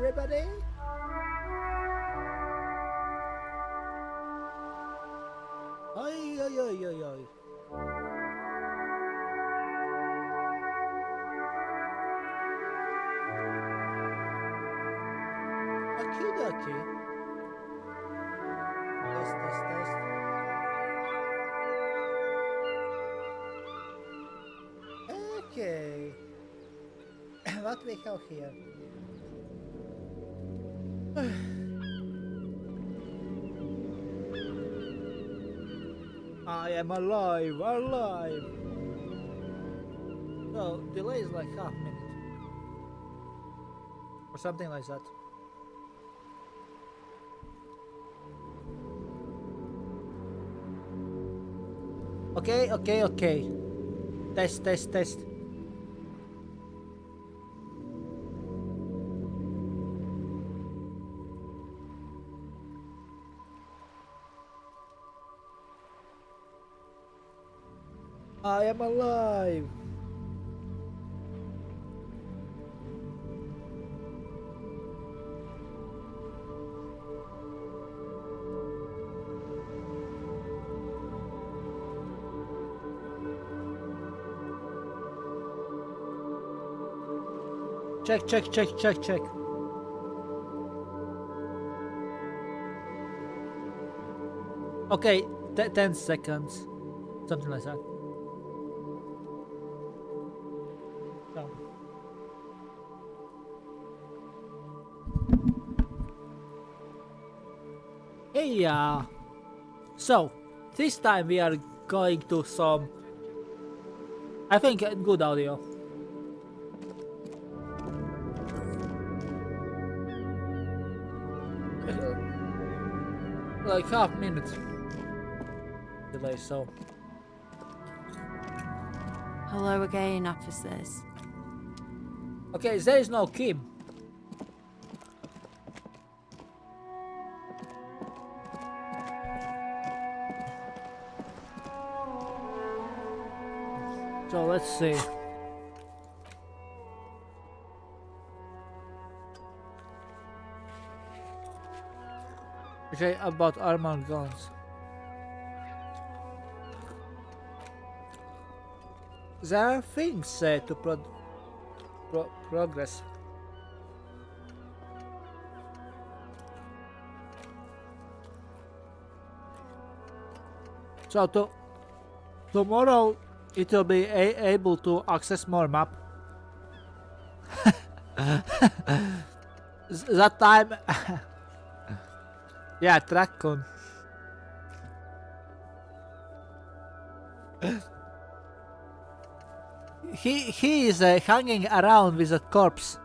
everybody? Oi, oi, oi, oi, oi. Okie dokie. Test, test, test. Okay. What we have here? I am alive, alive. So delay is like half minute or something like that. Okay, okay, okay. Test, test, test. I am alive. Check, check, check, check, check. Okay, 10 seconds. Something like that. No. Hey, so this time we are going to some, I think, good audio. Like half minute delay, so. Hello again, officers. Okay, there is no Kim. So let's see. Okay, about armored guns. There are things to progress. So tomorrow it will be able to access more map. That time, yeah, Trackon. He is hanging around with a corpse.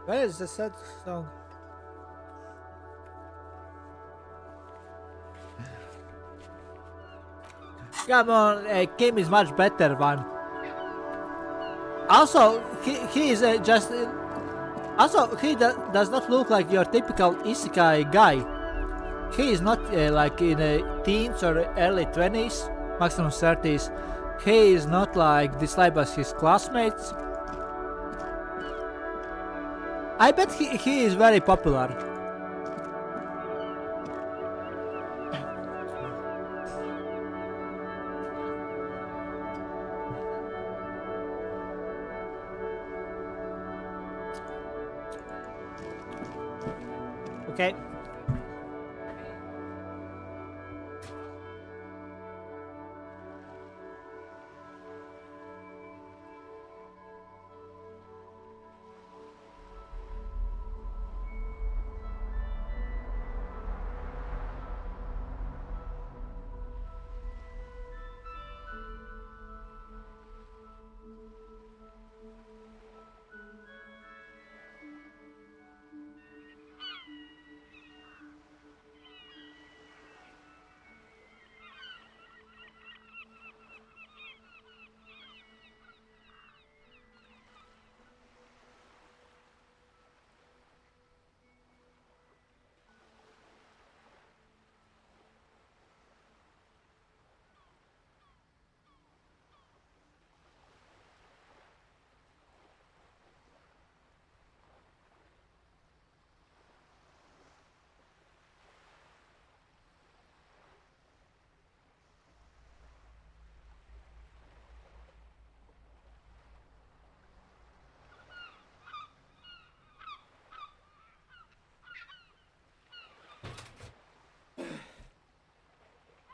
Where is the sad song? Come on, Kim is much better one. Also, he is just. Also, he does not look like your typical isekai guy. He is not like in teens or early 20s, maximum 30s. He is not like disliked by his classmates. I bet he is very popular. Okay.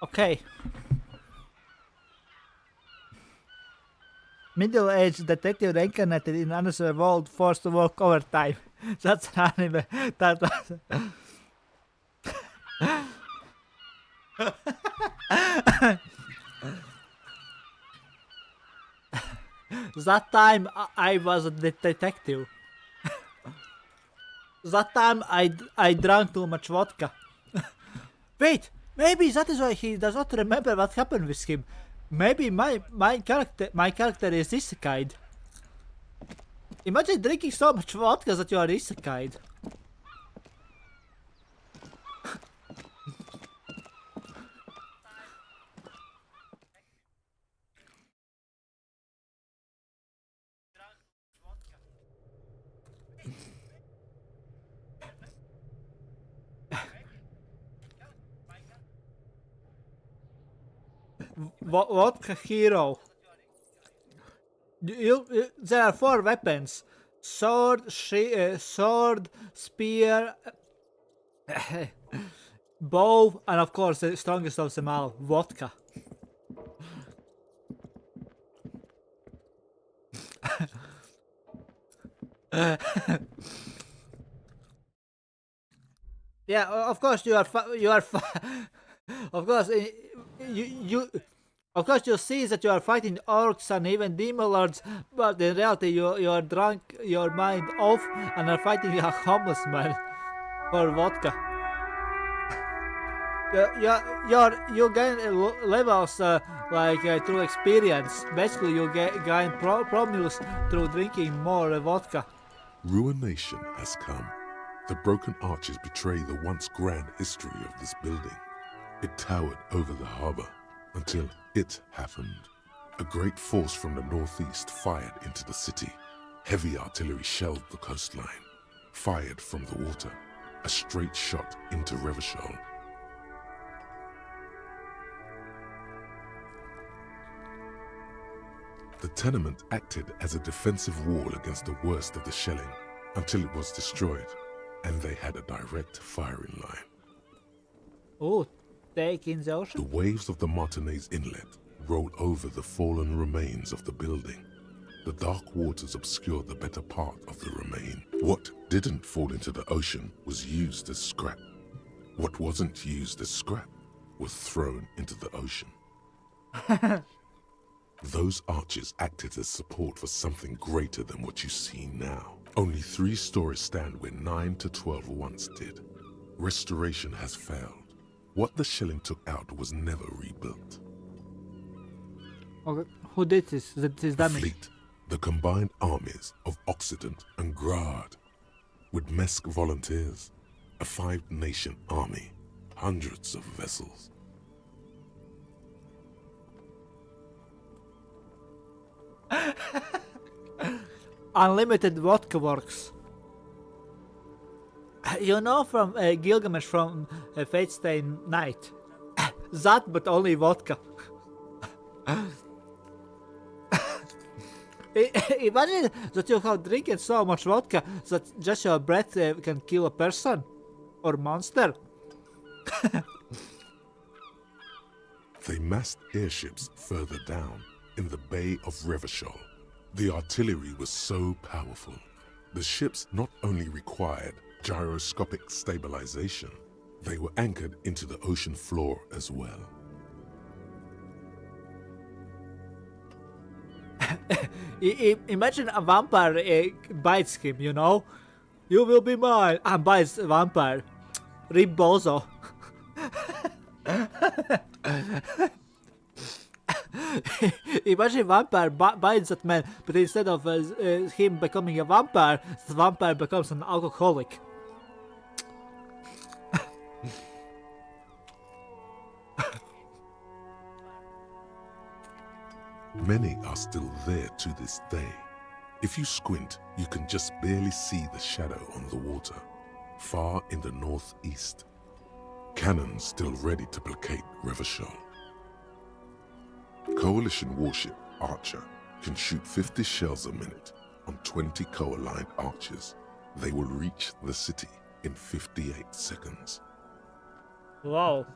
Okay. Middle-aged detective reincarnated in another world, forced to work overtime. That's an anime. That was... That time I was a detective. That time I drank too much vodka. Wait, maybe that is why he does not remember what happened with him. Maybe my character is isekai. Imagine drinking so much vodka that you are isekai. Vodka hero. There are 4 weapons: sword, sword, spear, bow, and of course the strongest of them all, vodka. Yeah, of course you are. Of course, Of course, you see that you are fighting orcs and even demon lords, but in reality, you are drunk your mind off and are fighting a homeless man for vodka. You gain levels through experience. Basically, you gain promils through drinking more vodka. Ruination has come. The broken arches betray the once grand history of this building. It towered over the harbor until it happened. A great force from the northeast fired into the city. Heavy artillery shelled the coastline. Fired from the water. A straight shot into Revachol. The tenement acted as a defensive wall against the worst of the shelling until it was destroyed, and they had a direct firing line. Oh, take in the ocean? The waves of the Martinez Inlet roll over the fallen remains of the building. The dark waters obscure the better part of the remain. What didn't fall into the ocean was used as scrap. What wasn't used as scrap was thrown into the ocean. Those arches acted as support for something greater than what you see now. Only 3 stories stand where 9 to 12 once did. Restoration has failed. What the shelling took out was never rebuilt. Okay. Who did this? That is The damage. fleet, the combined armies of Occident and Grad, with Mesk volunteers, a 5-nation army, hundreds of vessels. Unlimited vodka works. You know from Gilgamesh from Fate Stay Night. That, but only vodka. Imagine that you have drinking so much vodka that just your breath can kill a person or monster. They massed airships further down in the Bay of Revachol. The artillery was so powerful. The ships not only required gyroscopic stabilization, they were anchored into the ocean floor as well. Imagine a vampire bites him, you know? You will be mine! And bites a vampire. Rip Bozo. Imagine vampire bites that man, but instead of him becoming a vampire, the vampire becomes an alcoholic. Many are still there to this day. If you squint, you can just barely see the shadow on the water, far in the northeast. Cannons still ready to placate Revachol. Coalition warship Archer can shoot 50 shells a minute on 20 co-aligned archers. They will reach the city in 58 seconds. Wow.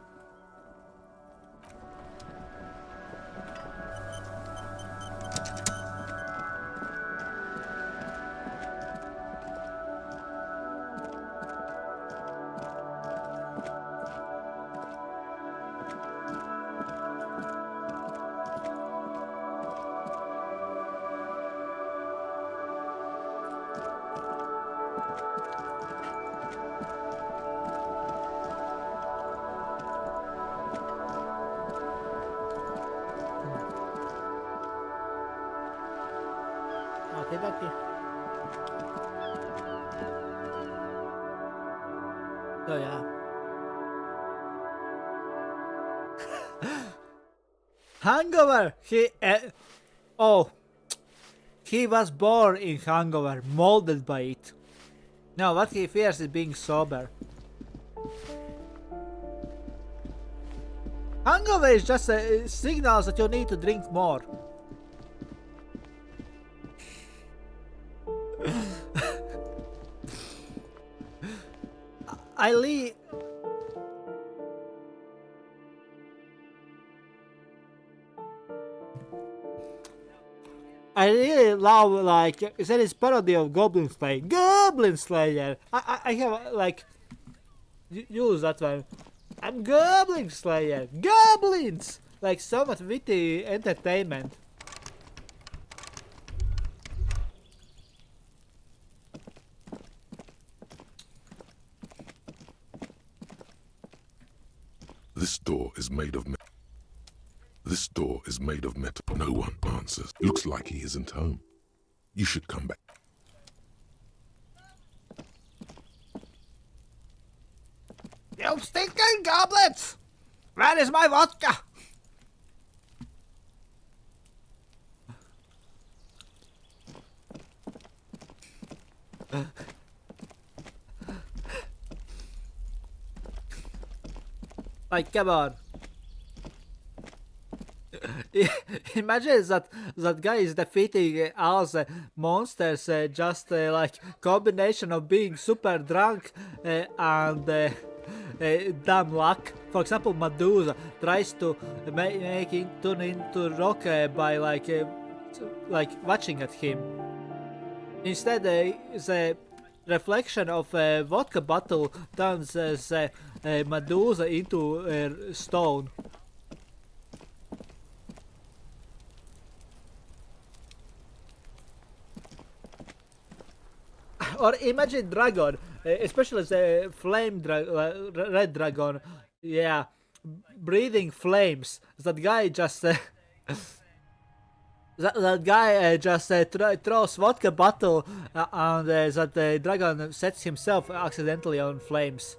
okay. So yeah. Hangover! Oh, he was born in hangover, molded by it. No, what he fears is being sober. Hangover is just a signal that you need to drink more. I really love, like, there is parody of Goblin Slayer. Goblin Slayer! I have, like, use that one. I'm Goblin Slayer! Goblins! Like, so much witty entertainment. This door is made of metal. This door is made of metal. No one answers. Looks like he isn't home. You should come back. You stinking goblins! Where is my vodka? Like, come on. Imagine that guy is defeating all the monsters just like combination of being super drunk and dumb luck. For example, Medusa tries to turn into rock by like watching at him. Instead, the reflection of a vodka bottle turns Medusa into stone. Or imagine dragon, especially the red dragon, yeah, breathing flames. That guy just that guy just throws vodka bottle and that dragon sets himself accidentally on flames.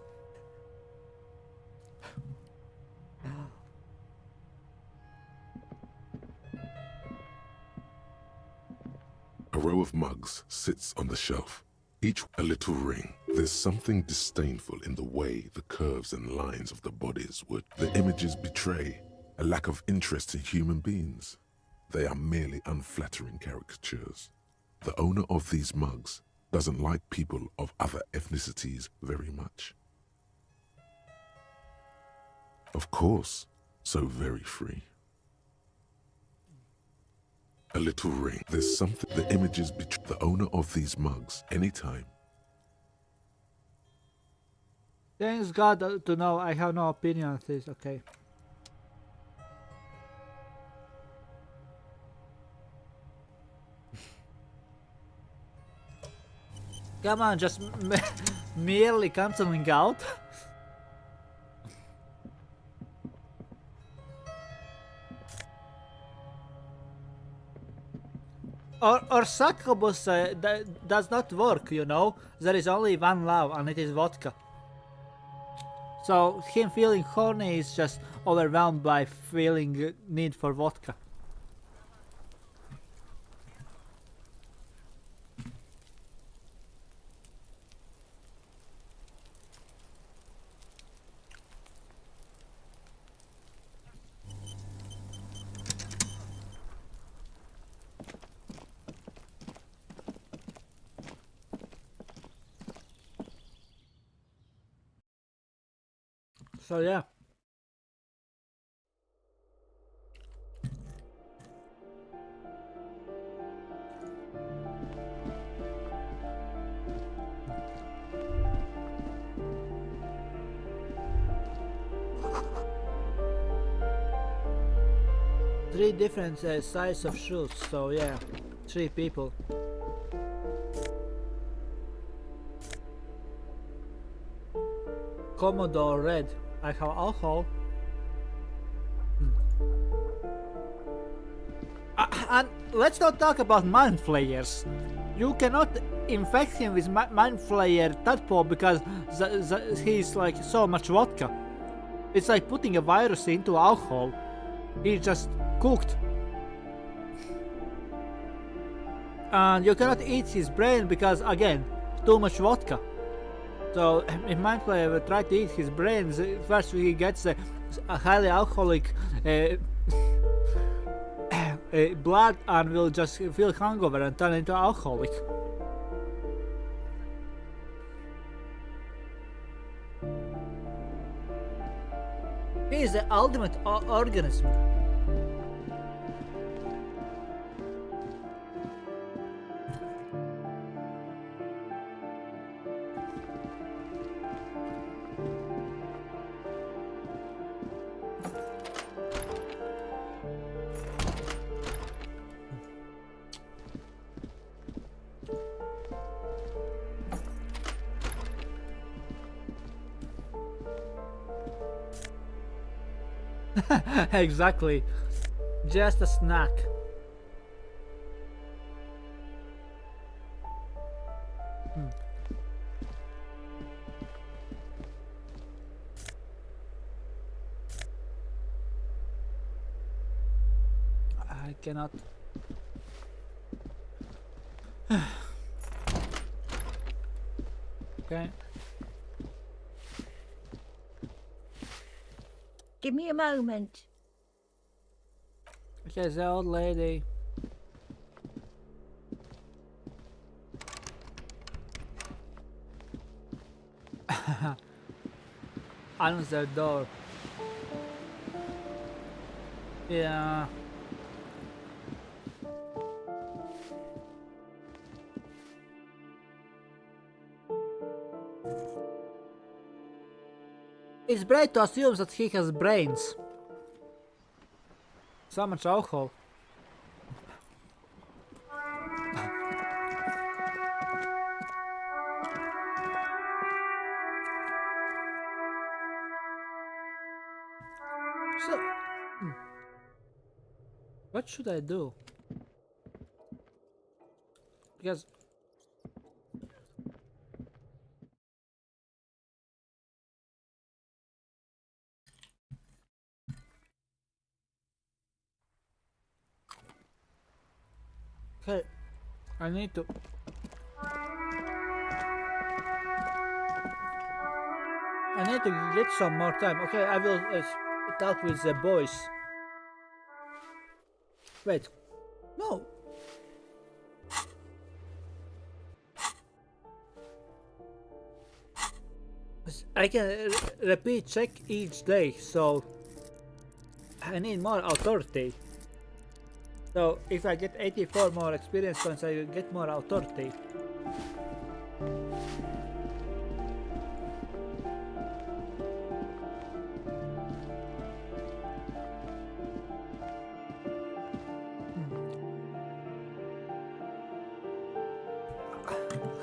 A row of mugs sits on the shelf, each a little ring. There's something disdainful in the way the curves and lines of the bodies would. The images betray a lack of interest in human beings. They are merely unflattering caricatures. The owner of these mugs doesn't like people of other ethnicities very much. Of course, so very free. A little ring. There's something. The images betray the owner of these mugs anytime. Thanks God to know I have no opinion on this, okay. Come on, just merely canceling out. Or succubus does not work, you know. There is only one love and it is vodka. So him feeling horny is just overwhelmed by feeling need for vodka. So yeah. Three different sizes of shoes, so yeah, 3 people. Commodore Red. I have alcohol. And let's not talk about mind flayers. You cannot infect him with mind flayer tadpole because he's like so much vodka. It's like putting a virus into alcohol. He's just cooked. And you cannot eat his brain because, again, too much vodka. So if mind flayer will try to eat his brains, first he gets a highly alcoholic blood and will just feel hungover and turn into alcoholic. He is the ultimate organism. Exactly. Just a snack. I cannot. Okay. Give me a moment. Okay, the old lady. Answer door. Yeah. It's brave to assume that he has brains. So much alcohol. So, what should I do? Because okay, I need to. I need to get some more time. Okay, I will talk with the boys. Wait, no. I can repeat check each day, so I need more authority. So if I get 84 more experience points, I will get more authority.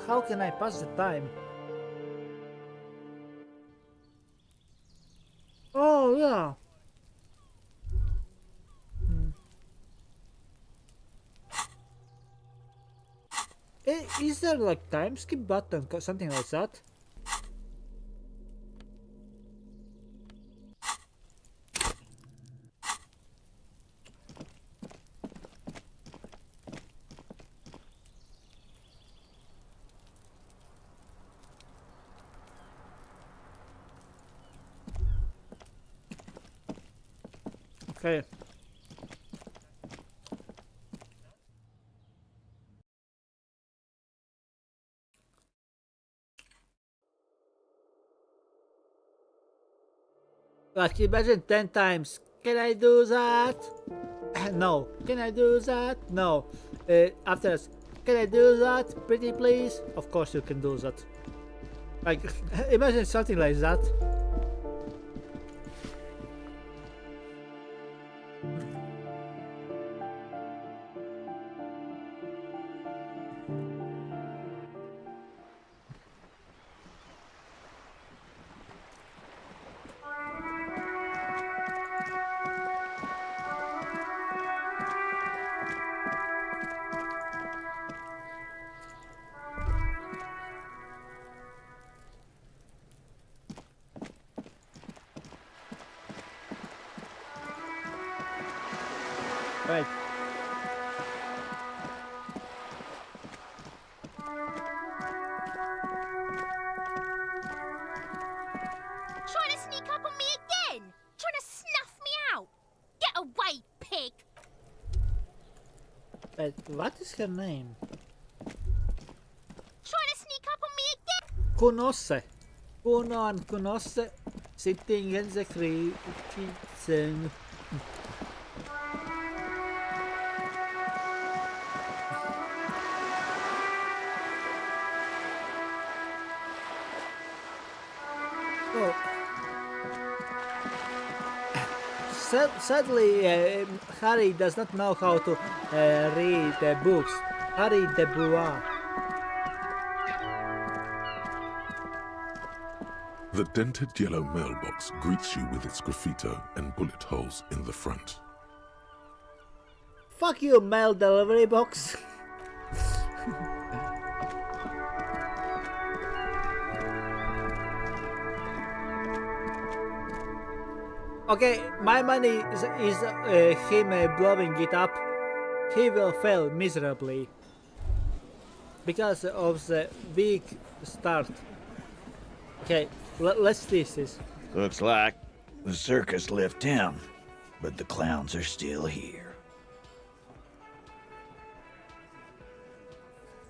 How can I pass the time? Oh yeah. Is there like time skip button, something like that? Okay. Like imagine 10 times. Can I do that? No. Can I do that? No. After this, can I do that? Pretty please? Of course you can do that. Like imagine something like that. Wait. Trying to sneak up on me again? Trying to snuff me out? Get away, pig! Wait, what is her name? Trying to sneak up on me again? Kunosse. Kuno and Kunosse sitting in the kitchen. Oh. Sadly, Harry does not know how to read books. Harry de Bois. The dented yellow mailbox greets you with its graffito and bullet holes in the front. Fuck you, mail delivery box. Okay, my money is him blowing it up. He will fail miserably because of the weak start. Okay, let's test this. Looks like the circus left town, but the clowns are still here.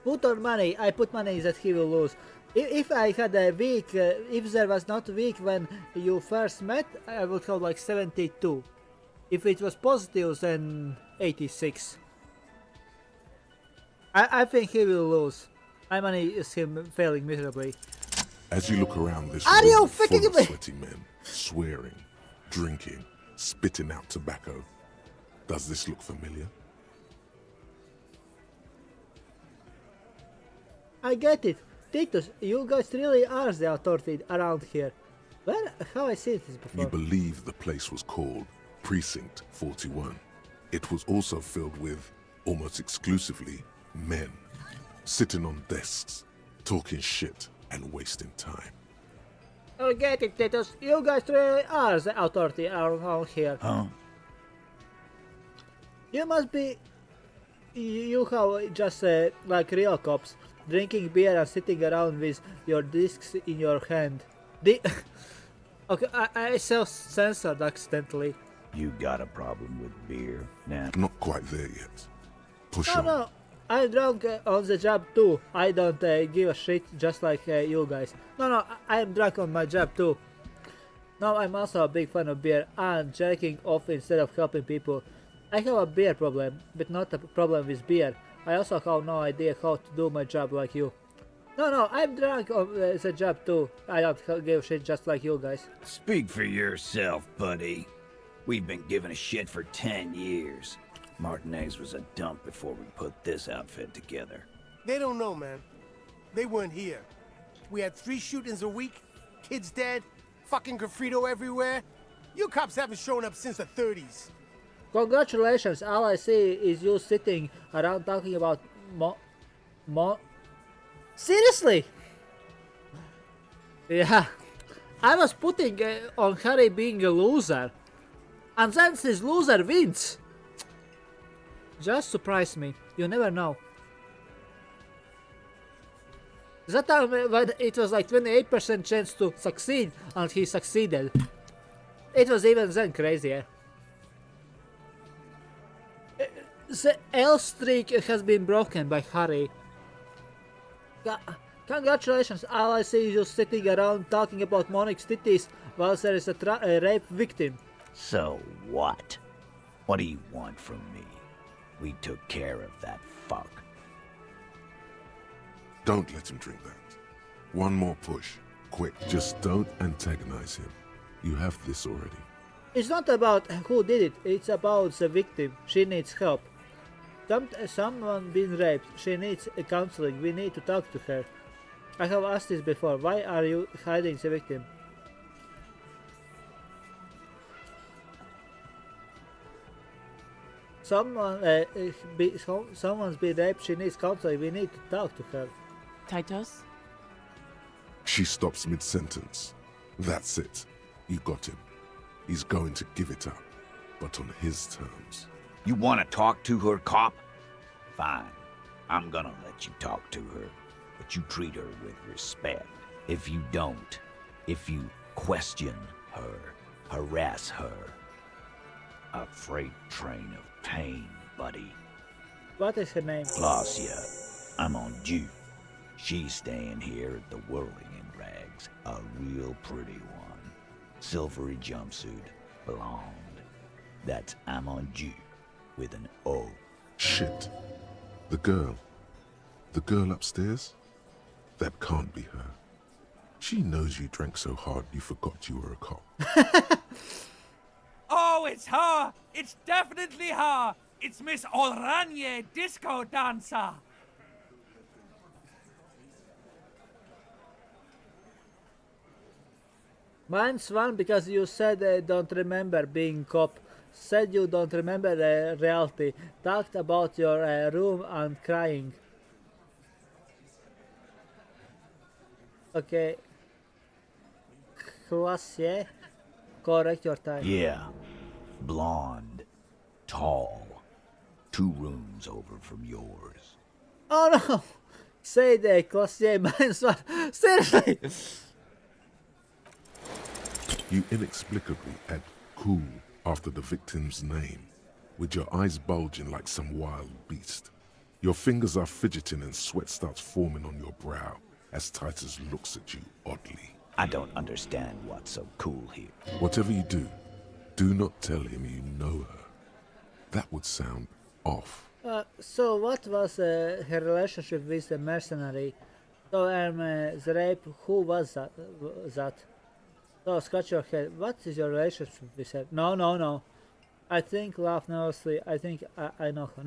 Put on money. I put money that he will lose. If I had a week, if there was not a week when you first met, I would have like 72. If it was positive, then 86. I think he will lose. My money is him failing miserably. As you look around this Are you room full fucking of me? sweaty men, swearing, drinking, spitting out tobacco, does this look familiar? I get it. Titus, you guys really are the authority around here. Where have I seen this before? You believe the place was called Precinct 41. It was also filled with, almost exclusively, men, sitting on desks, talking shit and wasting time. I get it, Titus. You guys really are the authority around here. Huh? You must be... You have just like real cops, drinking beer and sitting around with your discs in your hand. Okay, I self-censored accidentally. You got a problem with beer now? Not quite there yet. Push No, on. no, I'm drunk on the job too. I don't give a shit just like you guys. No, I'm drunk on my job too. Now I'm also a big fan of beer and jerking off instead of helping people. I have a beer problem, but not a problem with beer. I also have no idea how to do my job like you. No, I'm drunk on the job too. I don't give a shit just like you guys. Speak for yourself, buddy. We've been giving a shit for 10 years. Martinez was a dump before we put this outfit together. They don't know, man. They weren't here. We had 3 shootings a week, kids dead, fucking graffito everywhere. You cops haven't shown up since the 30s. Congratulations, all I see is you sitting around talking about Seriously? Yeah, I was putting on Harry being a loser, and then this loser wins. Just surprise me, you never know. That time when it was like 28% chance to succeed, and he succeeded. It was even then crazier. The L streak has been broken by Harry. Congratulations, all I see is you sitting around talking about Monique's titties while there is a rape victim. So what? What do you want from me? We took care of that fuck. Don't let him drink that. One more push. Quick. Just don't antagonize him. You have this already. It's not about who did it, it's about the victim. She needs help. Someone been raped. She needs counseling. We need to talk to her. I have asked this before. Why are you hiding the victim? Someone's been raped. She needs counseling. We need to talk to her. Titus? She stops mid-sentence. That's it. You got him. He's going to give it up, but on his terms. You want to talk to her, cop? Fine. I'm gonna let you talk to her, but you treat her with respect. If you don't, if you question her, harass her, a freight train of pain, buddy. What is her name? Glacia, I'm on due. She's staying here at the Whirling in Rags, a real pretty one. Silvery jumpsuit, blonde. That's Amonju, with an O. Shit. The girl. The girl upstairs? That can't be her. She knows you drank so hard you forgot you were a cop. Oh, it's her! It's definitely her! It's Miss Oranje, disco dancer! Mine's one because you said don't remember being cop. Said you don't remember reality. Talked about your room and crying. Okay. Classier. Correct your time. Yeah. Blonde. Tall. 2 rooms over from yours. Oh no! Say the Classier, mine's one. Seriously! You inexplicably add cool after the victim's name, with your eyes bulging like some wild beast. Your fingers are fidgeting and sweat starts forming on your brow as Titus looks at you oddly. I don't understand what's so cool here. Whatever you do not tell him you know her. That would sound off. So what was her relationship with the mercenary? So the rape, who was that? So scratch your head. What is your relationship with her? No. I think laugh nervously. I think I know her.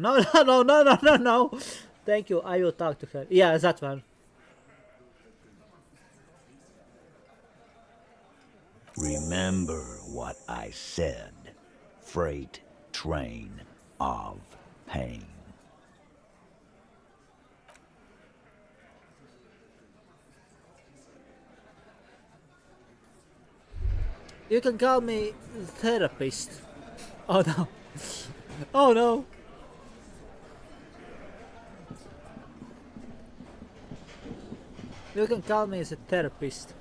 No. Thank you. I will talk to her. Yeah, that one. Remember what I said. Freight train of pain. You can call me therapist. Oh no. Oh no. You can call me as a therapist.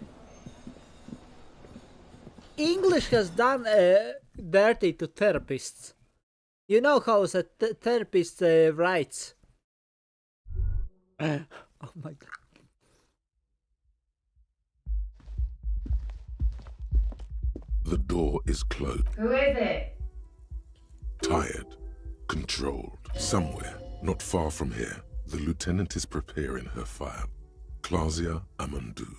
English has done dirty to therapists. You know how the therapist writes. Oh my god. The door is closed. Who is it? Tired. Controlled. Somewhere, not far from here, the lieutenant is preparing her file. Claudia Amandu,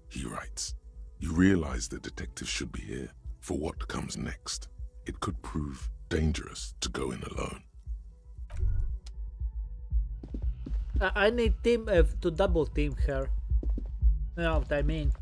he writes. You realize the detective should be here for what comes next. It could prove dangerous to go in alone. I need team to double team her. You know what I mean?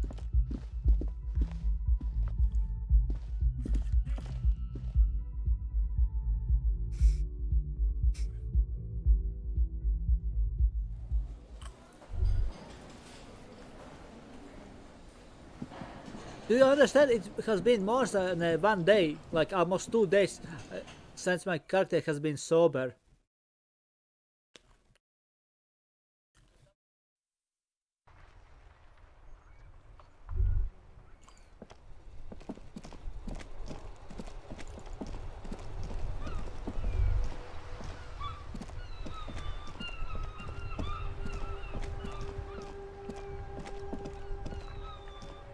Do you understand? It has been more than 1 day, like almost 2 days, since my character has been sober.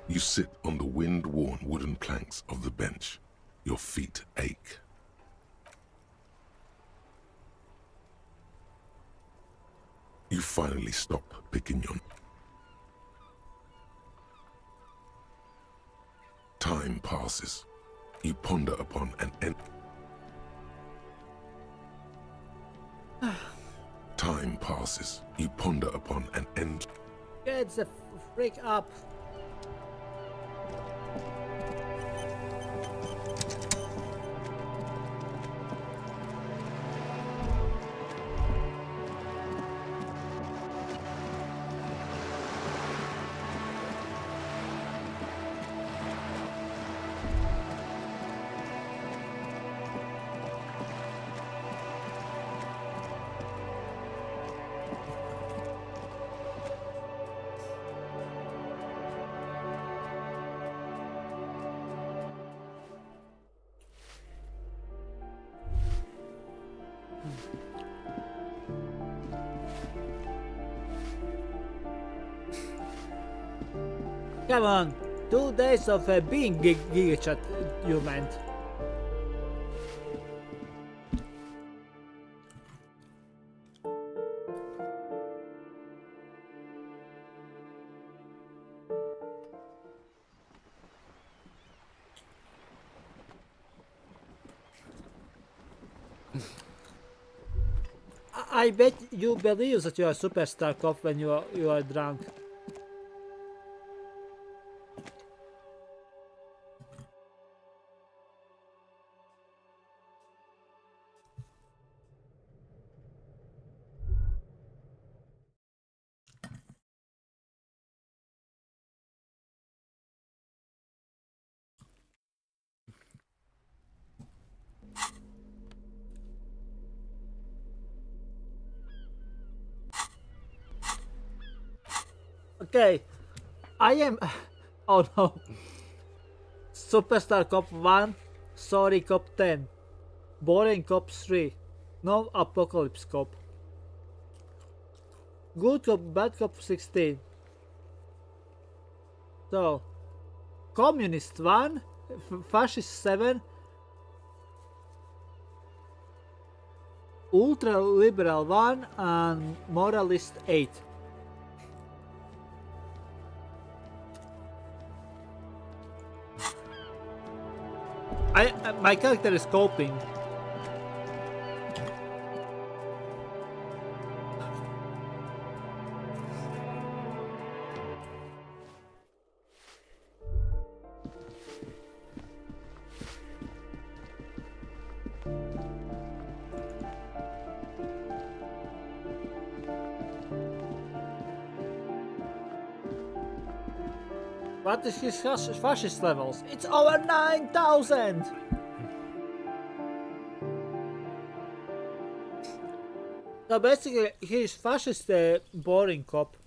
You sit on the wind-worn wooden planks of the bench. Your feet ache. You finally stop picking your... Time passes. You ponder upon an end. Time passes. You ponder upon an end. Get the freak up. Come on, 2 days of being gigachat, you meant. I bet you believe that you are a superstar cop when you are drunk. Okay, I am. Oh no. Superstar Cop 1, Sorry Cop 10, Boring Cop 3, No Apocalypse Cop, Good Cop, Bad Cop 16. So, Communist 1, Fascist 7, Ultra Liberal 1, and Moralist 8. My character is coping. What is his fascist levels? It's over 9,000! So basically, he's fascist boring cop.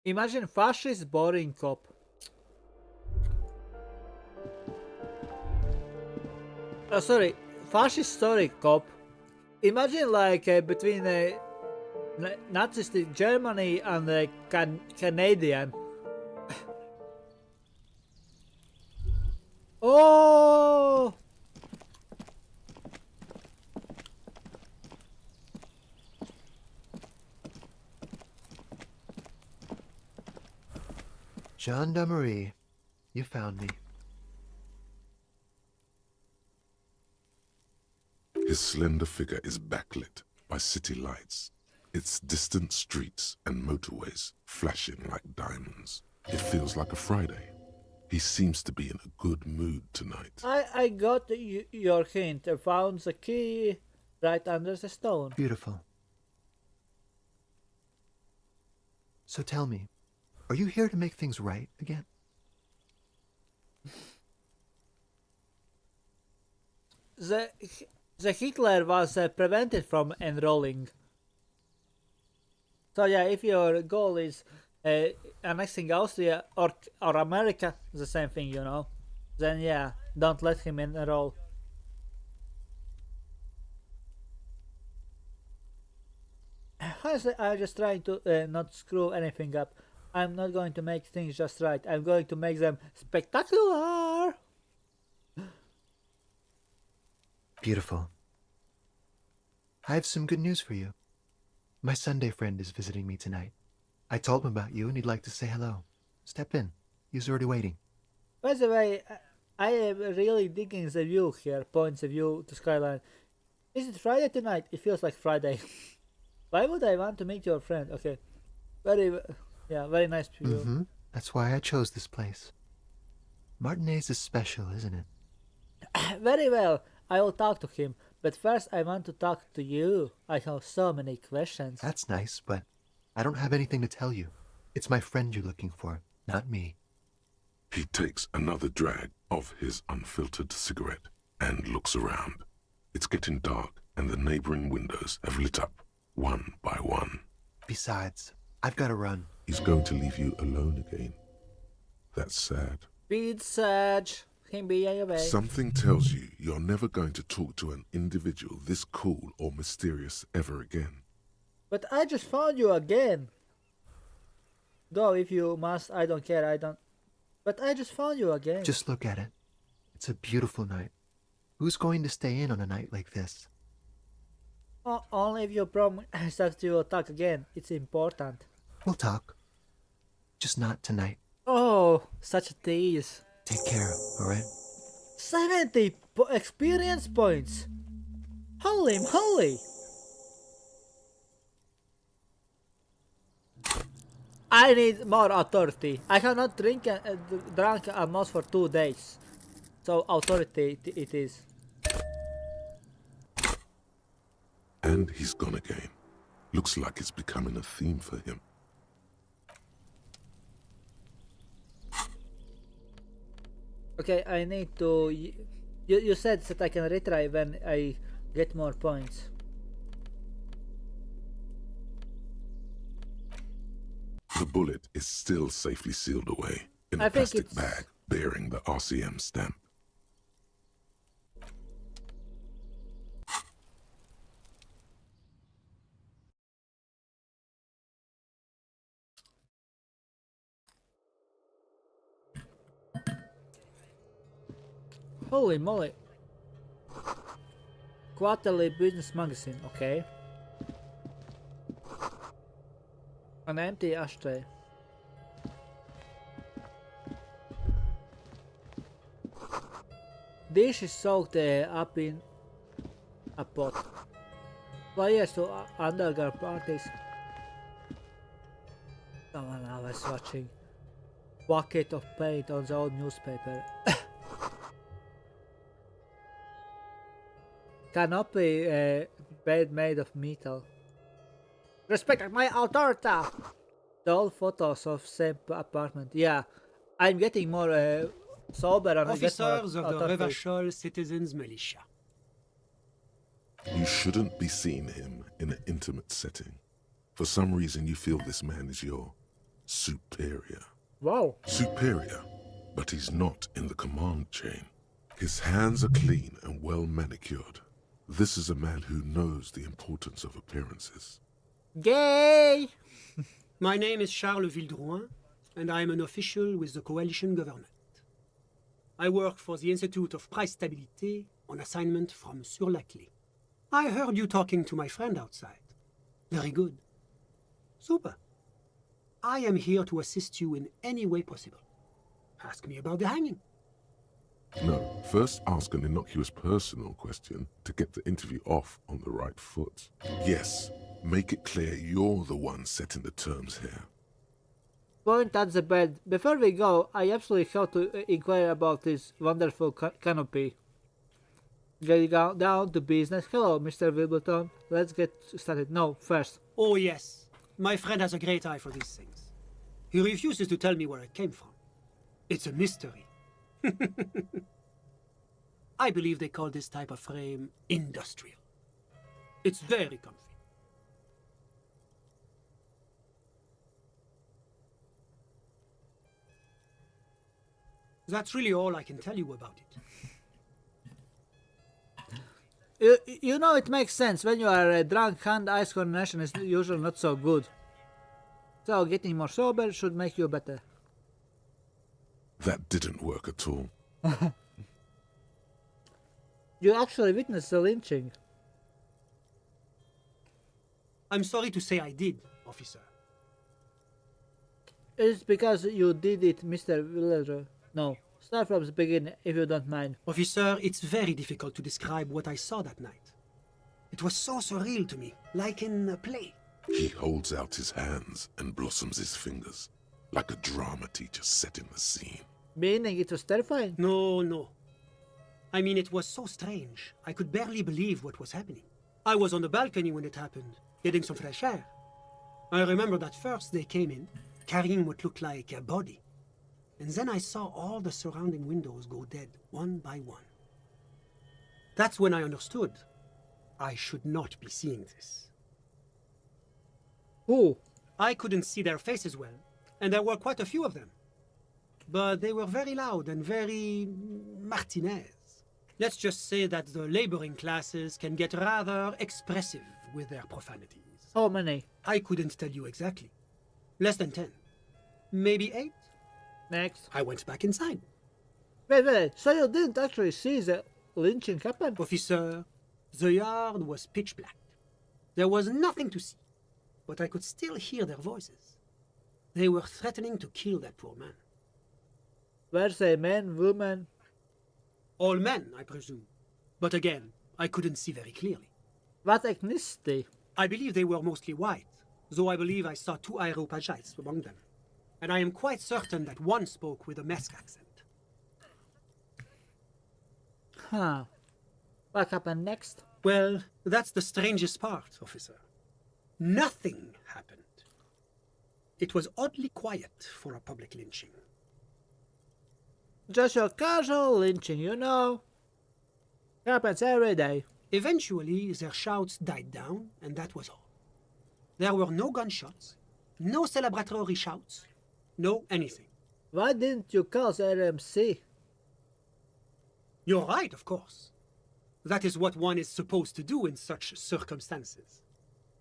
Imagine fascist boring cop. Oh, sorry, fascist story cop. Imagine like between Nazistic Germany and Canadian. Oh! Gendarmerie, you found me. His slender figure is backlit by city lights, its distant streets and motorways flashing like diamonds. It feels like a Friday. He seems to be in a good mood tonight. I got your hint. I found the key right under the stone. Beautiful. So tell me, are you here to make things right again? The Hitler was prevented from enrolling. So yeah, if your goal is annexing Austria or America, the same thing, you know, then yeah, don't let him enroll. Honestly, I'm just trying to not screw anything up. I'm not going to make things just right. I'm going to make them spectacular. Beautiful. I have some good news for you. My Sunday friend is visiting me tonight. I told him about you and he'd like to say hello. Step in. He's already waiting. By the way, I am really digging the view here. Points the view to skyline. Is it Friday tonight? It feels like Friday. Why would I want to meet your friend? Okay. Very nice view. Mm-hmm. That's why I chose this place. Martinez is special, isn't it? Very well. I will talk to him. But first I want to talk to you. I have so many questions. That's nice, but I don't have anything to tell you. It's my friend you're looking for, not me. He takes another drag of his unfiltered cigarette and looks around. It's getting dark and the neighboring windows have lit up one by one. Besides, I've got to run. He's going to leave you alone again. That's sad. Beat Sag. Can be away. Something tells you you're never going to talk to an individual this cool or mysterious ever again. But I just found you again. Go if you must. I don't care. I don't. But I just found you again. Just look at it. It's a beautiful night. Who's going to stay in on a night like this? Only if you promise that you will talk again. It's important. We'll talk. Just not tonight. Oh, such a tease. Take care, alright? 70 experience points. Holy moly. I need more authority. I cannot drink almost for 2 days. So authority it is. And he's gone again. Looks like it's becoming a theme for him. Okay, I need to... You said that I can retry when I get more points. The bullet is still safely sealed away in I a think plastic it's... bag bearing the RCM stamp. Holy moly. Quarterly business magazine, okay. An empty ashtray. Dish is soaked up in a pot. Players to underground parties. Someone I was watching. Bucket of paint on the old newspaper. Canopy bed made of metal. Respect my authority! The old photos of same apartment. Yeah, I'm getting more sober and Officers I get of more the authority. Revachol Citizens Militia. You shouldn't be seeing him in an intimate setting. For some reason you feel this man is your superior. Wow. Superior, but he's not in the command chain. His hands are clean and well manicured. This is a man who knows the importance of appearances. Gay! My name is Charles Vildrouin, and I am an official with the coalition government. I work for the Institute of Price Stabilité on assignment from Sur-la-Clé. I heard you talking to my friend outside. Very good. Super. I am here to assist you in any way possible. Ask me about the hanging. No, first ask an innocuous personal question to get the interview off on the right foot. Yes, make it clear you're the one setting the terms here. Point at the bed. Before we go, I absolutely have to inquire about this wonderful canopy. Getting down to business. Hello, Mr. Wilburton. Let's get started. No, first. Oh yes, my friend has a great eye for these things. He refuses to tell me where it came from. It's a mystery. I believe they call this type of frame industrial. It's very comfy. That's really all I can tell you about it. You know it makes sense. When you are drunk, hand-eye coordination is usually not so good. So getting more sober should make you better. That didn't work at all. You actually witnessed the lynching. I'm sorry to say I did, officer. It's because you did it, Mr. Villager. No, start from the beginning if you don't mind. Officer, it's very difficult to describe what I saw that night. It was so surreal to me, like in a play. He holds out his hands and blossoms his fingers, like a drama teacher setting the scene. Meaning it was terrifying? No. I mean, it was so strange. I could barely believe what was happening. I was on the balcony when it happened, getting some fresh air. I remember that first they came in, carrying what looked like a body. And then I saw all the surrounding windows go dead, one by one. That's when I understood I should not be seeing this. Who? I couldn't see their faces well, and there were quite a few of them. but they were very loud and very Martinez. Let's just say that the laboring classes can get rather expressive with their profanities. How many? I couldn't tell you exactly. Less than 10. Maybe 8? Next. I went back inside. Wait. So you didn't actually see the lynching happen? Officer, the yard was pitch black. There was nothing to see, but I could still hear their voices. They were threatening to kill that poor man. Were they men, women? All men, I presume. But again, I couldn't see very clearly. What ethnicity? I believe they were mostly white, though I believe I saw 2 Areopagites among them. And I am quite certain that one spoke with a Mesk accent. Huh. What happened next? Well, that's the strangest part, officer. Nothing happened. It was oddly quiet for a public lynching. Just your casual lynching, you know. Happens every day. Eventually, their shouts died down, and that was all. There were no gunshots, no celebratory shouts, no anything. Why didn't you call the RMC? You're right, of course. That is what one is supposed to do in such circumstances.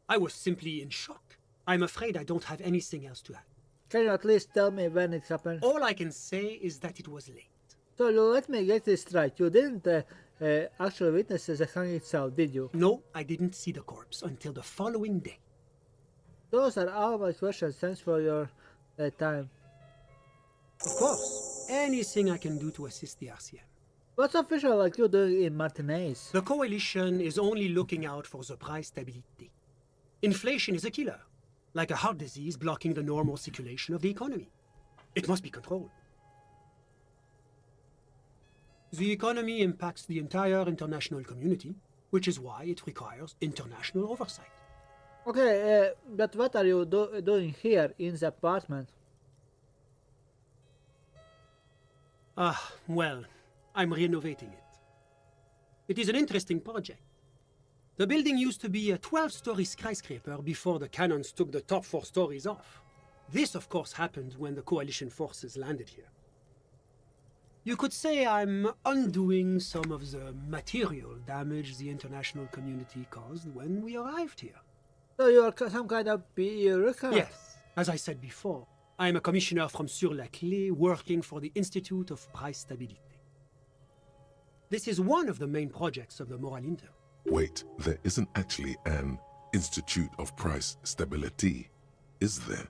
I was simply in shock. I'm afraid I don't have anything else to add. Can you at least tell me when it happened? All I can say is that it was late. So you let me get this right. You didn't actually witness the hanging itself, did you? No, I didn't see the corpse until the following day. Those are all my questions. Thanks for your time. Of course, anything I can do to assist the RCM. What's official like you doing in Martinez? The coalition is only looking out for the price stability. Inflation is a killer, like a heart disease blocking the normal circulation of the economy. It must be controlled. The economy impacts the entire international community, which is why it requires international oversight. Okay, but what are you doing here in the apartment? Well, I'm renovating it. It is an interesting project. The building used to be a 12-story skyscraper before the cannons took the top 4 stories off. This, of course, happened when the coalition forces landed here. You could say I'm undoing some of the material damage the international community caused when we arrived here. So you are some kind of bureaucrat? Yes. As I said before, I am a commissioner from Sur-la-Clé working for the Institute of Price Stabilité. This is one of the main projects of the Moral Inter. Wait, there isn't actually an Institute of Price Stability, is there?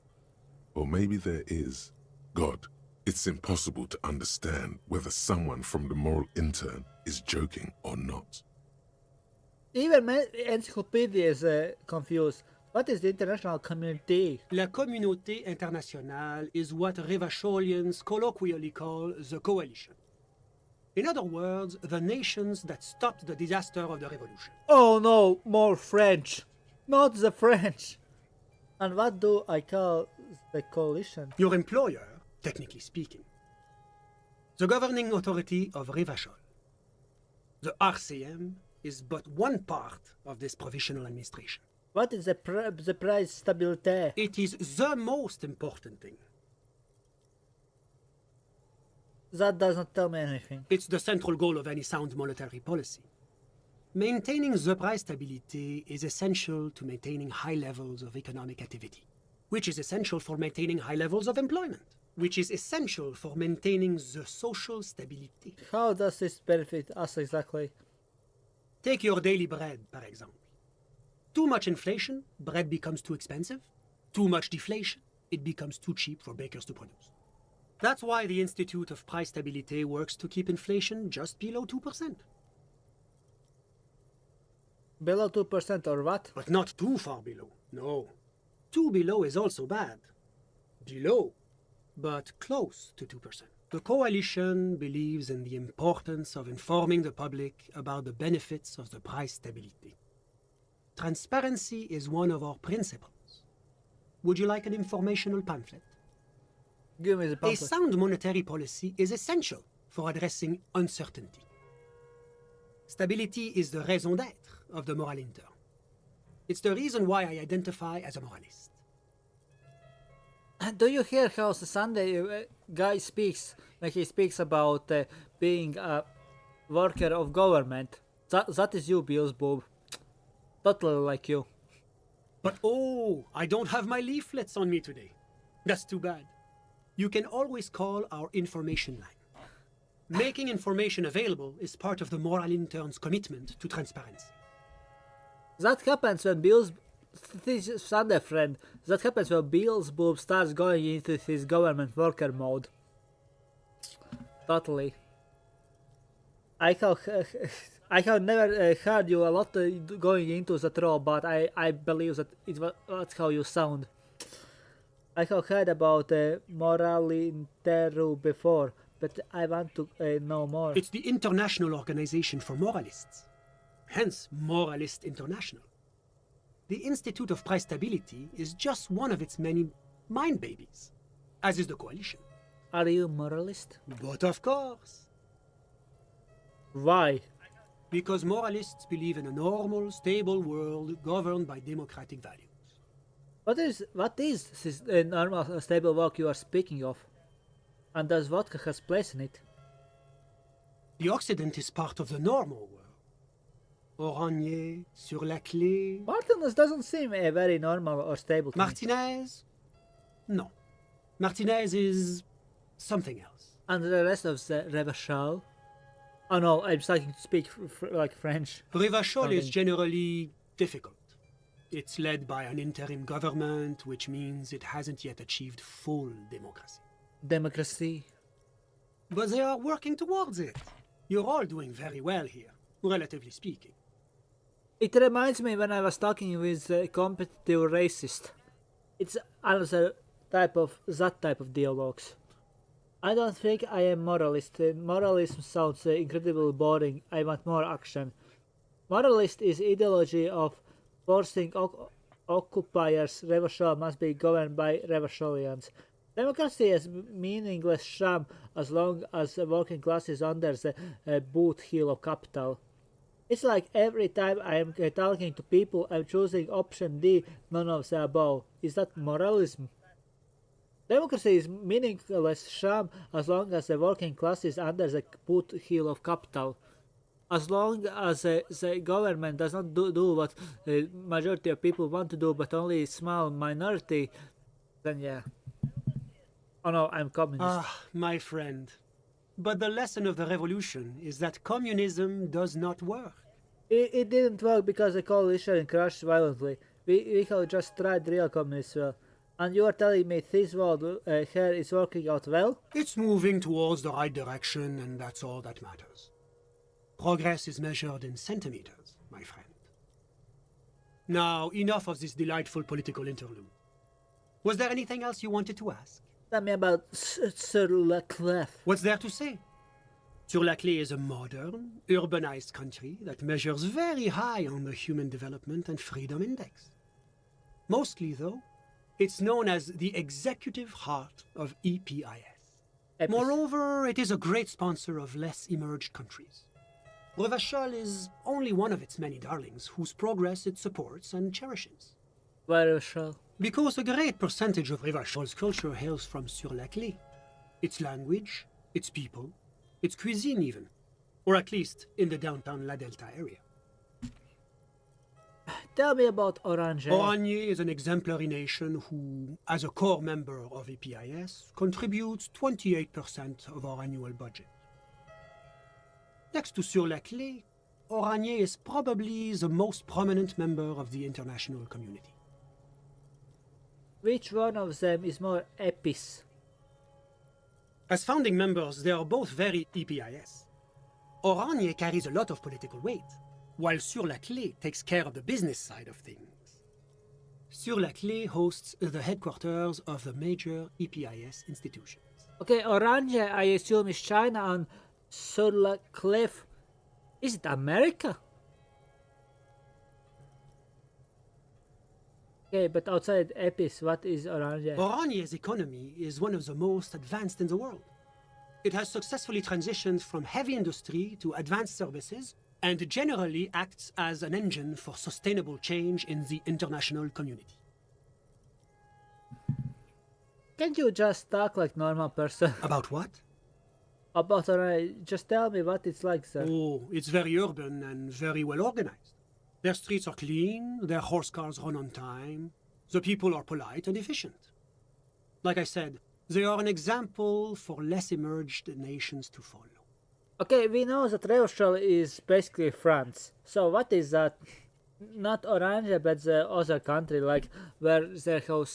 Or maybe there is. God, it's impossible to understand whether someone from the Moral Intern is joking or not. Even my encyclopedia is confused. What is the international community? La Communauté Internationale is what Revacholians colloquially call the coalition. In other words, the nations that stopped the disaster of the revolution. Oh no, more French. Not the French. And what do I call the coalition? Your employer, technically speaking. The governing authority of Revachol. The RCM is but one part of this provisional administration. What is the price stability? It is the most important thing. That doesn't tell me anything. It's the central goal of any sound monetary policy. Maintaining the price stability is essential to maintaining high levels of economic activity, which is essential for maintaining high levels of employment, which is essential for maintaining the social stability. How does this benefit us exactly? Take your daily bread, par exemple. Too much inflation, bread becomes too expensive. Too much deflation, it becomes too cheap for bakers to produce. That's why the Institute of Price Stabilité works to keep inflation just below 2%. Below 2% or what? But not too far below, no. Too below is also bad. Below, but close to 2%. The coalition believes in the importance of informing the public about the benefits of the price stability. Transparency is one of our principles. Would you like an informational pamphlet? Give me the A pamphlet. sound monetary policy is essential for addressing uncertainty. Stability is the raison d'être of the Moral Inter. It's the reason why I identify as a moralist. Do you hear how the Sunday guy speaks when he speaks about being a worker of government? That is you, Beelzebub. Totally like you. But oh, I don't have my leaflets on me today. That's too bad. You can always call our information line. Making information available is part of the moral intern's commitment to transparency. That happens when this is Sunday friend. That happens when Beelzebub starts going into his government worker mode. Totally. I have never heard you a lot going into that role, but I believe that that's how you sound. I have heard about Moralinteru before, but I want to know more. It's the International Organization for Moralists, hence Moralist International. The Institute of Price Stability is just one of its many mind babies, as is the coalition. Are you moralist? But of course. Why? Because moralists believe in a normal, stable world governed by democratic values. What is this normal, stable work you are speaking of? And does vodka has place in it? The Occident is part of the normal world. Oranje, sur la clé. Martinez doesn't seem very normal or stable to me. Martinez? No. Martinez is something else. And the rest of the Revachol? Oh no, I'm starting to speak like French. Revachol is generally difficult. It's led by an interim government, which means it hasn't yet achieved full democracy. Democracy. But they are working towards it. You're all doing very well here, relatively speaking. It reminds me when I was talking with a competitive racist. It's another type of dialogues. I don't think I am moralist. Moralism sounds incredibly boring. I want more action. Moralist is ideology of forcing occupiers. Revachol must be governed by Revacholians. Democracy is meaningless sham as long as the working class is under the boot heel of capital. It's like every time I am talking to people, I'm choosing option D, none of the above. Is that moralism? Democracy is meaningless sham as long as the working class is under the boot heel of capital. As long as the government does not do what the majority of people want to do, but only a small minority, then yeah. Oh no, I'm communist. Ah, my friend. But the lesson of the revolution is that communism does not work. It didn't work because the coalition crashed violently. We have just tried real communism. And you are telling me this world here is working out well? It's moving towards the right direction, and that's all that matters. Progress is measured in centimeters, my friend. Now, enough of this delightful political interlude. Was there anything else you wanted to ask? Tell me about Sur la Clef. What's there to say? Sur la Clé is a modern, urbanized country that measures very high on the Human Development and Freedom Index. Mostly, though, it's known as the executive heart of EPIS. Moreover, it is a great sponsor of less emerged countries. Revachol is only one of its many darlings whose progress it supports and cherishes. Why Revachol? Because a great percentage of Revachol's culture hails from Sur la Clé. Its language, its people, its cuisine even. Or at least in the downtown La Delta area. Tell me about Oranje. Oranje is an exemplary nation who, as a core member of EPIS, contributes 28% of our annual budget. Next to Sur la Clé, Oranje is probably the most prominent member of the international community. Which one of them is more EPIS? As founding members, they are both very EPIS. Oranje carries a lot of political weight, while Sur la Clé takes care of the business side of things. Sur la Clé hosts the headquarters of the major EPIS institutions. Okay, Oranje, I assume is China, and Sur la Clef, is it America? Okay, but outside EPIS, what is Oranje? Oranje's economy is one of the most advanced in the world. It has successfully transitioned from heavy industry to advanced services and generally acts as an engine for sustainable change in the international community. Can't you just talk like normal person? About what? About just tell me what it's like, sir. Oh, it's very urban and very well organized. Their streets are clean, their horse cars run on time, the people are polite and efficient. Like I said, they are an example for less emerged nations to follow. Okay, we know that Reuschel is basically France. So what is that? Not Orange, but the other country, like where they have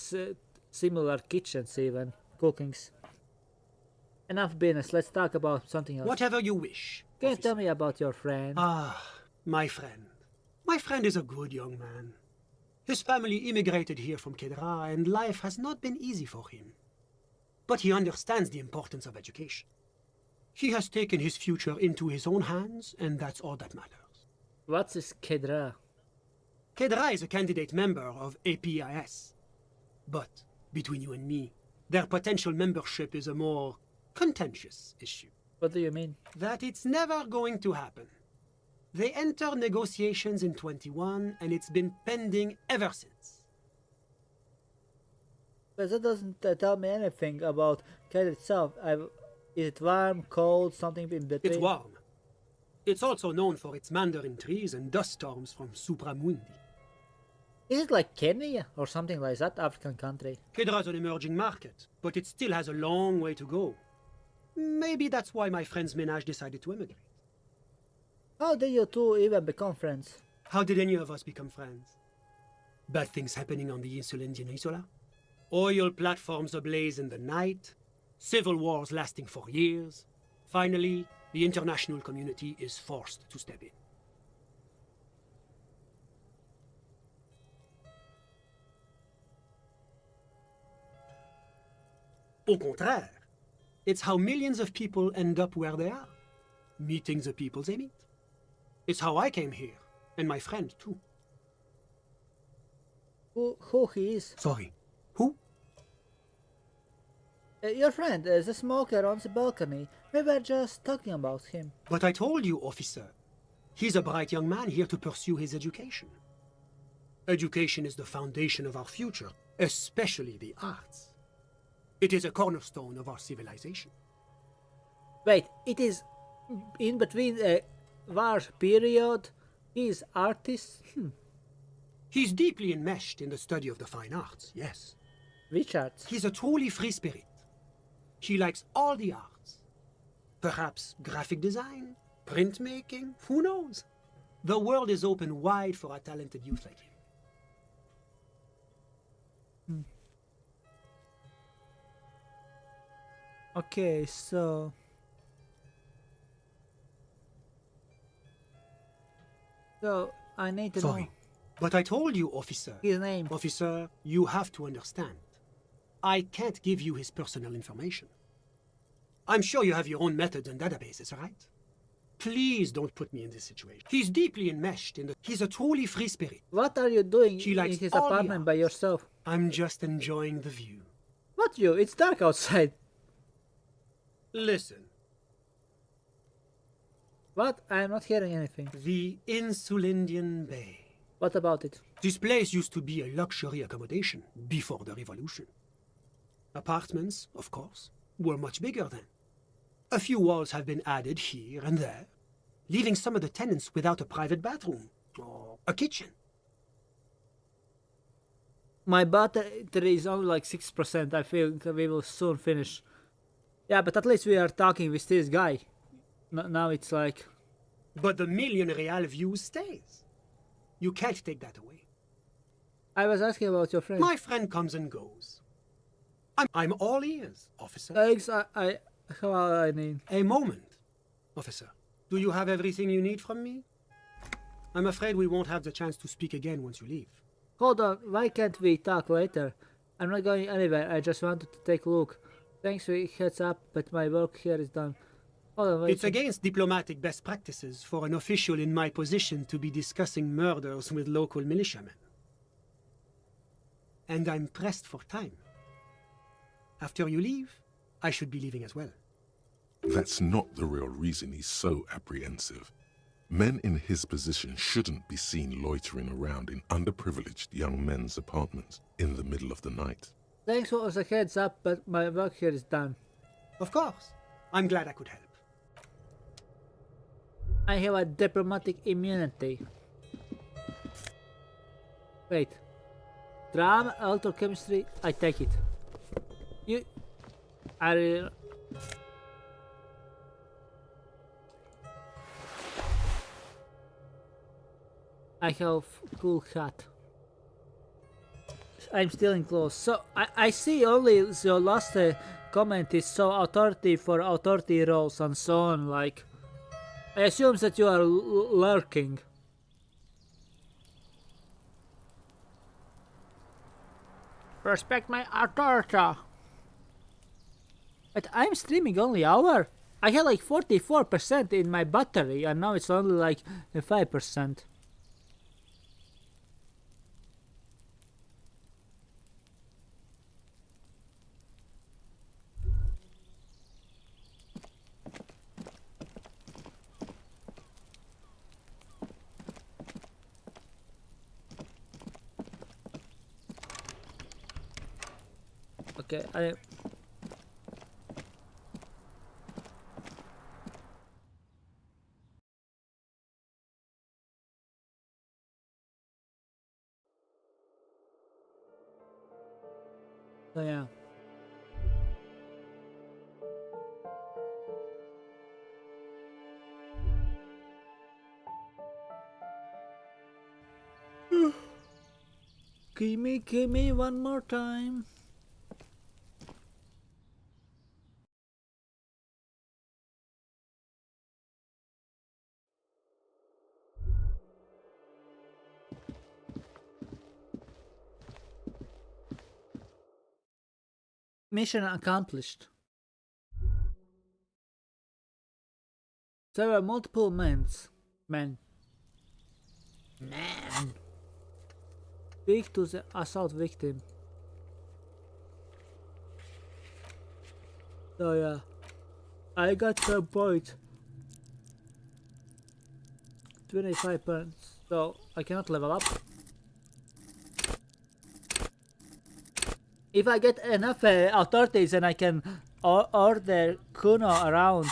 similar kitchens, even cookings. Enough business. Let's talk about something else. Whatever you wish. Can you officer. tell me about your friend? Ah, my friend. My friend is a good young man. His family immigrated here from Kedra, and life has not been easy for him. But he understands the importance of education. He has taken his future into his own hands, and that's all that matters. What's this Kedra? Kedra is a candidate member of APIS. But, between you and me, their potential membership is a more contentious issue. What do you mean? That it's never going to happen. They entered negotiations in 21, and it's been pending ever since. But that doesn't tell me anything about Kedra itself. Is it warm, cold, something in between? It's warm. It's also known for its mandarin trees and dust storms from Supramundi. Is it like Kenya or something like that, African country? Kedra is an emerging market, but it still has a long way to go. Maybe that's why my friend's menage decided to emigrate. How did you two even become friends? How did any of us become friends? Bad things happening on the Insulindian Isola? Oil platforms ablaze in the night? Civil wars lasting for years? Finally, the international community is forced to step in. Au contraire, it's how millions of people end up where they are, meeting the people they meet. It's how I came here, and my friend too. Who he is? Sorry, who? Your friend, the smoker on the balcony. We were just talking about him. But I told you, officer. He's a bright young man here to pursue his education. Education is the foundation of our future, especially the arts. It is a cornerstone of our civilization. Wait, it is in between a war period? He is artist? He's deeply enmeshed in the study of the fine arts, yes. Which arts? He's a truly free spirit. He likes all the arts. Perhaps graphic design, printmaking, who knows? The world is open wide for a talented youth like him. Okay, so... So, I need to Sorry, know but I told you, officer. his name. Officer, you have to understand. I can't give you his personal information. I'm sure you have your own methods and databases, right? Please don't put me in this situation. He's deeply enmeshed in the... He's a truly free spirit. What are you doing He in likes his all the apartment by arts. yourself? I'm just enjoying the view. What you? It's dark outside. Listen, What? I am not hearing anything. the Insulindian Bay. What about it? This place used to be a luxury accommodation before the revolution. Apartments, of course, were much bigger then. A few walls have been added here and there, leaving some of the tenants without a private bathroom or a kitchen. My battery is only like 6%. I think we will soon finish. Yeah, but at least we are talking with this guy. Now it's like... But the million real view stays. You can't take that away. I was asking about your friend. My friend comes and goes. I'm all ears, officer. Thanks, how I mean... A moment, officer. Do you have everything you need from me? I'm afraid we won't have the chance to speak again once you leave. Hold on, why can't we talk later? I'm not going anywhere, I just wanted to take a look. Thanks for heads up, but my work here is done. Hold on, wait. It's against diplomatic best practices for an official in my position to be discussing murders with local militiamen. And I'm pressed for time. After you leave, I should be leaving as well. That's not the real reason he's so apprehensive. Men in his position shouldn't be seen loitering around in underprivileged young men's apartments in the middle of the night. Thanks for the heads up, but my work here is done. Of course. I'm glad I could help. I have a diplomatic immunity. Wait. Drama, electrochemistry, I take it. You... I have cool hat. I'm still in close. So I see only the last comment is so authority for authority roles and so on. Like I assume that you are lurking. Respect my authority. But I'm streaming only hour. I had like 44% in my battery and now it's only like 5%. Okay, so yeah. Give me one more time. Mission accomplished. There were multiple men. Speak to the assault victim. So yeah, I got some points. 25 points. So I cannot level up. If I get enough authorities, then I can order Kuno around.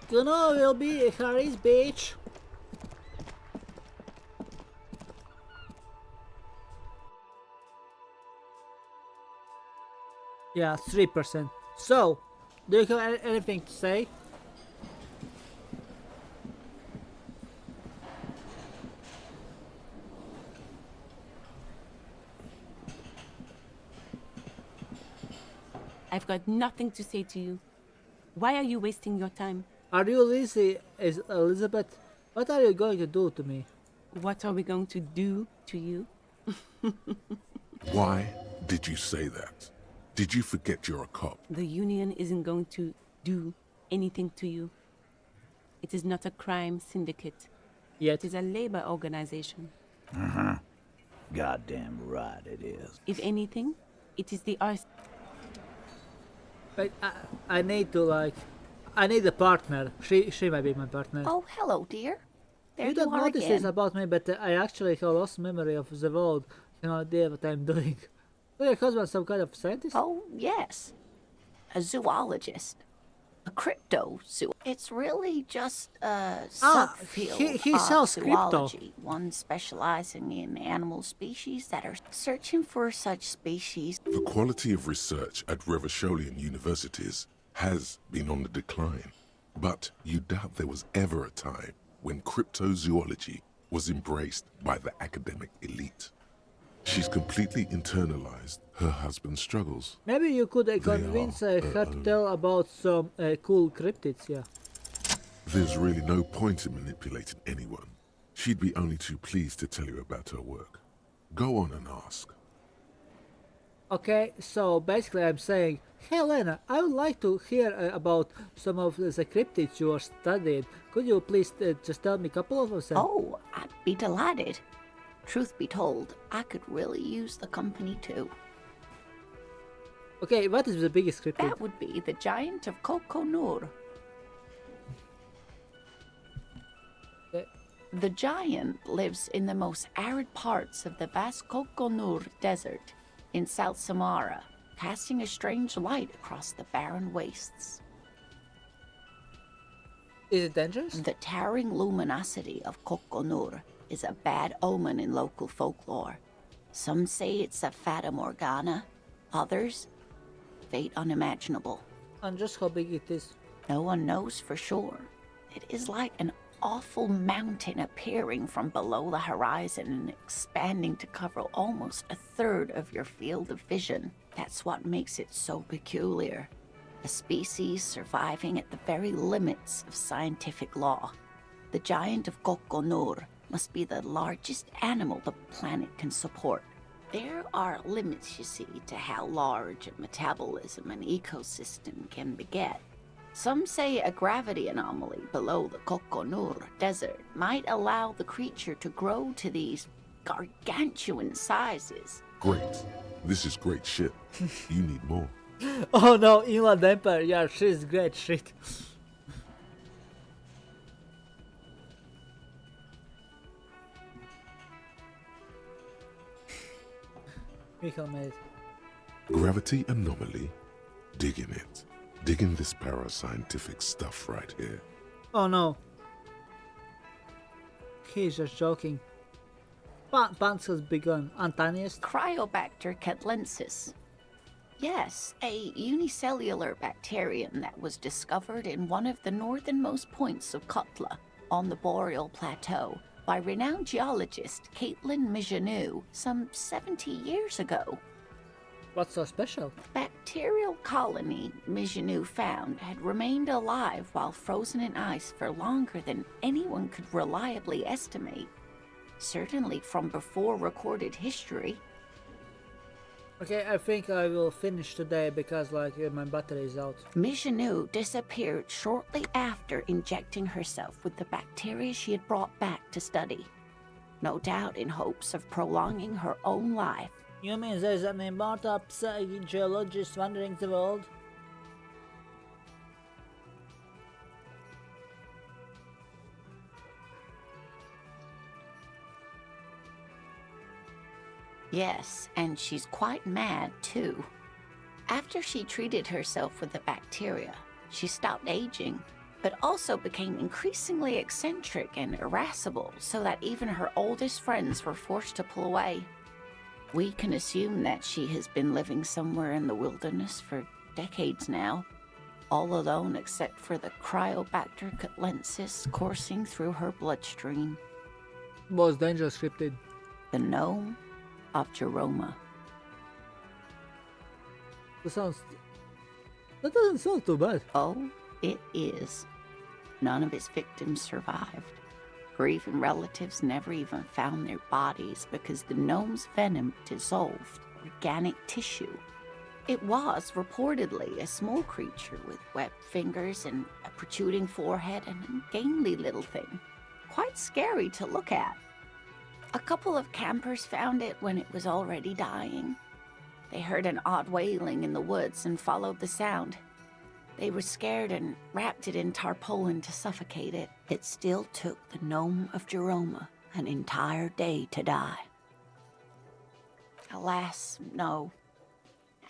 Kuno will be Harry's bitch. Yeah, 3%. So, do you have anything to say? I've got nothing to say to you. Why are you wasting your time? Are you Lizzie, Elizabeth? What are you going to do to me? What are we going to do to you? Why did you say that? Did you forget you're a cop? The union isn't going to do anything to you. It is not a crime syndicate. Yet. It is a labor organization. Goddamn right it is. If anything, it is the arse. But I need to like... I need a partner. She might be my partner. Oh, hello, dear. There You don't are notice again. this about me, but I actually have lost memory of the world. No idea what I'm doing. So your husband some kind of scientist? Oh, yes. A zoologist. A cryptozoologist. It's really just a subfield he of sells crypto. zoology. One specializing in animal species that are searching for such species. The quality of research at Revacholian universities has been on the decline, but you doubt there was ever a time when cryptozoology was embraced by the academic elite. She's completely internalized her husband's struggles. Maybe you could convince her to tell about some cool cryptids, yeah. There's really no point in manipulating anyone. She'd be only too pleased to tell you about her work. Go on and ask. Okay, so basically I'm saying, hey Lena, I would like to hear about some of the cryptids you are studying. Could you please just tell me a couple of them? Oh, I'd be delighted. Truth be told, I could really use the company too. Okay, what is the biggest cryptid? That would be the giant of Kokonur. The giant lives in the most arid parts of the vast Kokonur Desert in South Samara, casting a strange light across the barren wastes. Is it dangerous? The towering luminosity of Kokonur is a bad omen in local folklore. Some say it's a fata morgana, others, fate unimaginable. And just how big it is? No one knows for sure. It is like an awful mountain appearing from below the horizon and expanding to cover almost a third of your field of vision. That's what makes it so peculiar. A species surviving at the very limits of scientific law. The giant of Kokonur must be the largest animal the planet can support. There are limits, you see, to how large a metabolism an ecosystem can beget. Some say a gravity anomaly below the Kokonur Desert might allow the creature to grow to these gargantuan sizes. Great. This is great shit. You need more. Oh no, Inland Empire, yeah, she's great shit. Michael made. Gravity anomaly? Digging it. Digging this parascientific stuff right here. Oh no. He's just joking. Pants has begun. Antonius? Cryobacter catlensis. Yes, a unicellular bacterium that was discovered in one of the northernmost points of Kotla on the Boreal Plateau by renowned geologist Caitlin Mijanou some 70 years ago. What's so special? The bacterial colony Mijanou found had remained alive while frozen in ice for longer than anyone could reliably estimate. Certainly from before recorded history. Okay, I think I will finish today because my battery is out. Mijanou disappeared shortly after injecting herself with the bacteria she had brought back to study. No doubt in hopes of prolonging her own life. You mean there's an immortal geologist wandering the world? Yes, and she's quite mad too. After she treated herself with the bacteria, she stopped aging, but also became increasingly eccentric and irascible so that even her oldest friends were forced to pull away. We can assume that she has been living somewhere in the wilderness for decades now, all alone except for the Cryobacter catlensis coursing through her bloodstream. Most dangerous cryptid. The gnome of Jeroma. That doesn't sound too bad. Oh, it is. None of his victims survived. Grieving relatives never even found their bodies because the gnome's venom dissolved organic tissue. It was reportedly a small creature with webbed fingers and a protruding forehead and a gangly little thing. Quite scary to look at. A couple of campers found it when it was already dying. They heard an odd wailing in the woods and followed the sound. They were scared and wrapped it in tarpaulin to suffocate it. It still took the gnome of Jeroma an entire day to die. Alas, no.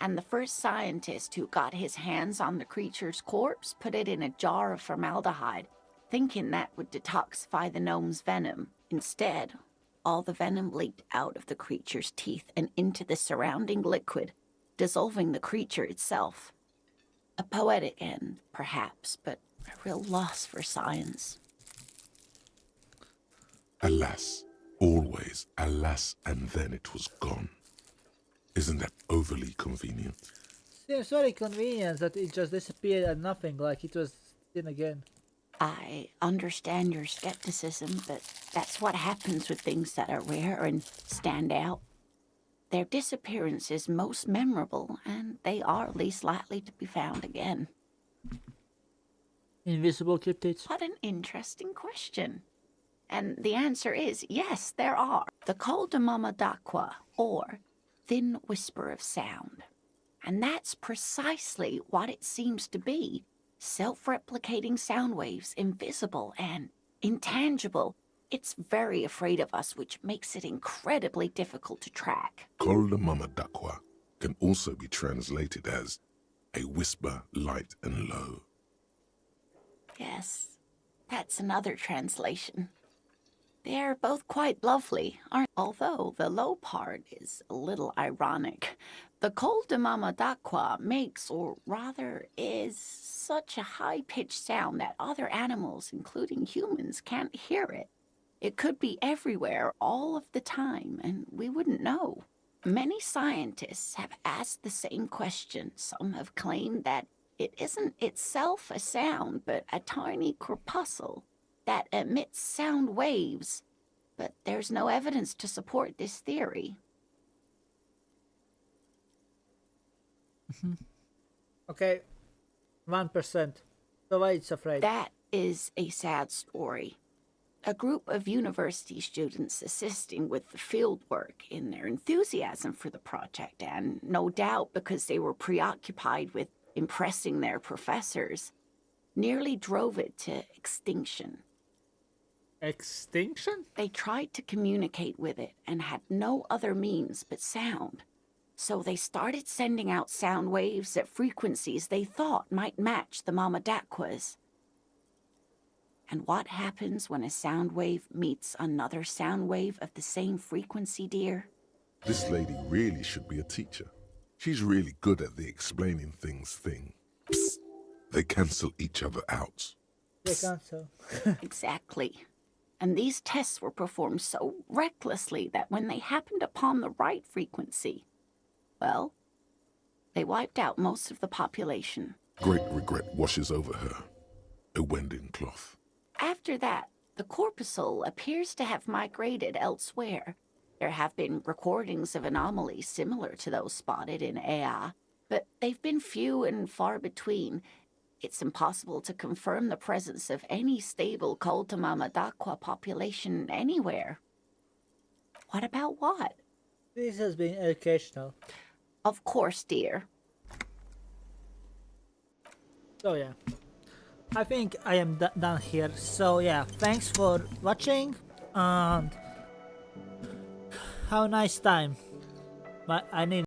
And the first scientist who got his hands on the creature's corpse put it in a jar of formaldehyde, thinking that would detoxify the gnome's venom. Instead, all the venom leaked out of the creature's teeth and into the surrounding liquid, dissolving the creature itself. A poetic end, perhaps, but a real loss for science. Alas, always alas, and then it was gone. Isn't that overly convenient? Seems very convenient that it just disappeared and nothing, like it was in again. I understand your skepticism, but that's what happens with things that are rare and stand out. Their disappearance is most memorable, and they are least likely to be found again. Invisible cryptids. What an interesting question. And the answer is yes, there are. The Col de Mamadaqua, or thin whisper of sound. And that's precisely what it seems to be. Self-replicating sound waves, invisible and intangible. It's very afraid of us, which makes it incredibly difficult to track. Col de Mamadaqua can also be translated as a whisper light and low. Yes, that's another translation. They're both quite lovely, aren't they? Although the low part is a little ironic. The Col de Mamadaqua makes, or rather is, such a high-pitched sound that other animals, including humans, can't hear it. It could be everywhere all of the time, and we wouldn't know. Many scientists have asked the same question. Some have claimed that it isn't itself a sound, but a tiny corpuscle that emits sound waves. But there's no evidence to support this theory. Okay, 1%. So why it's afraid? That is a sad story. A group of university students assisting with the field work in their enthusiasm for the project, and no doubt because they were preoccupied with impressing their professors, nearly drove it to extinction. Extinction? They tried to communicate with it and had no other means but sound. So they started sending out sound waves at frequencies they thought might match the Mamadaquas. And what happens when a sound wave meets another sound wave of the same frequency, dear? This lady really should be a teacher. She's really good at the explaining things thing. Psst. They cancel each other out. They cancel. Exactly. And these tests were performed so recklessly that when they happened upon the right frequency, well, they wiped out most of the population. Great regret washes over her. A winding cloth. After that, the corpuscle appears to have migrated elsewhere. There have been recordings of anomalies similar to those spotted in Ea, but they've been few and far between. It's impossible to confirm the presence of any stable Col de Mamadaqua population anywhere. What about what? This has been educational. Of course, dear. So yeah, I think I am done here. So yeah, thanks for watching and have a nice time. But I need